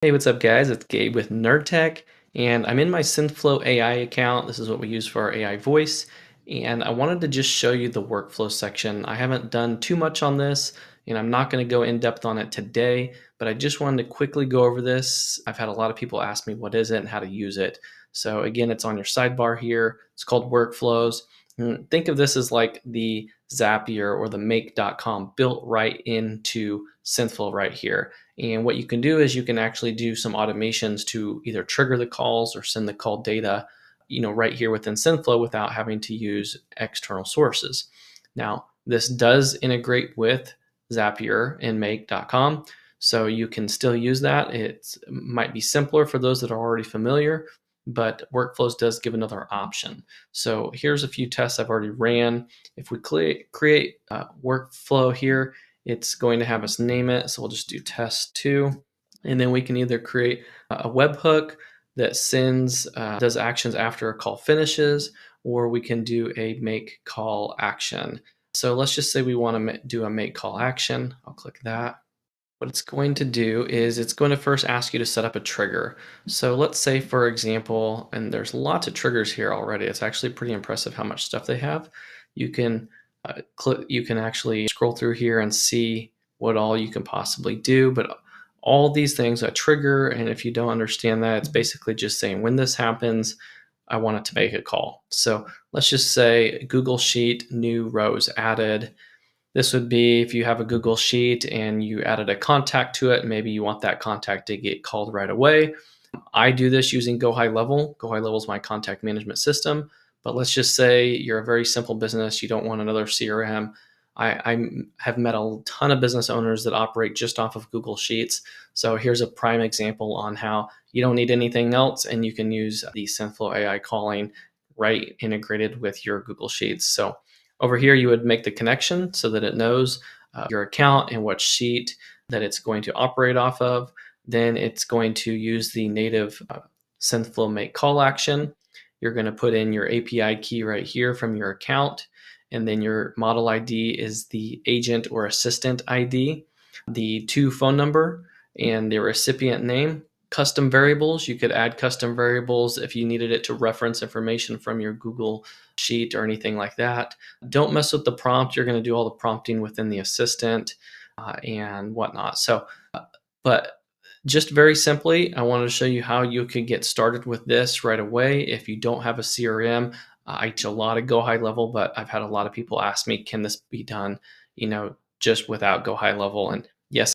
Hey, what's up, guys? It's Gabe with Nerd Tech, and I'm in my Synthflow AI account. This is what we use for our AI voice, and I wanted to just show you the workflow section. I haven't done too much on this, and I'm not going to go in depth on it today, but I just wanted to quickly go over this. I've had a lot of people ask me what is it and how to use it. So again, it's on your sidebar here. It's called Workflows. Think of this as like the Zapier or the Make.com built right into Synthflow right here. And what you can do is you can actually do some automations to either trigger the calls or send the call data, right here within Synthflow without having to use external sources. Now, this does integrate with Zapier and Make.com, so you can still use that. It might be simpler for those that are already familiar, but Workflows does give another option. So here's a few tests I've already ran. If we create a workflow here, it's going to have us name it. So we'll just do test 2. And then we can either create a webhook that does actions after a call finishes, or we can do a make call action. So let's just say we want to do a make call action. I'll click that. What it's going to do is it's going to first ask you to set up a trigger. So let's say, for example, and there's lots of triggers here already. It's actually pretty impressive how much stuff they have. You can you can actually scroll through here and see what all you can possibly do. But all these things, a trigger, and if you don't understand that, it's basically just saying when this happens, I want it to make a call. So let's just say Google Sheet, new rows added. This would be if you have a Google Sheet and you added a contact to it, maybe you want that contact to get called right away. I do this using Go High Level. Go High Level is my contact management system. But let's just say you're a very simple business. You don't want another CRM. I have met a ton of business owners that operate just off of Google Sheets. So here's a prime example on how you don't need anything else and you can use the Synthflow AI calling right integrated with your Google Sheets. So over here, you would make the connection so that it knows your account and what sheet that it's going to operate off of. Then it's going to use the native Synthflow make call action. You're going to put in your API key right here from your account. And then your model ID is the agent or assistant ID, the to phone number, and the recipient name. Custom variables, you could add custom variables if you needed it to reference information from your Google Sheet or anything like that. Don't mess with the prompt. You're going to do all the prompting within the assistant and whatnot. But just very simply, I wanted to show you how you could get started with this right away. If you don't have a CRM, I teach a lot of Go High Level, but I've had a lot of people ask me, can this be done, just without Go High Level? And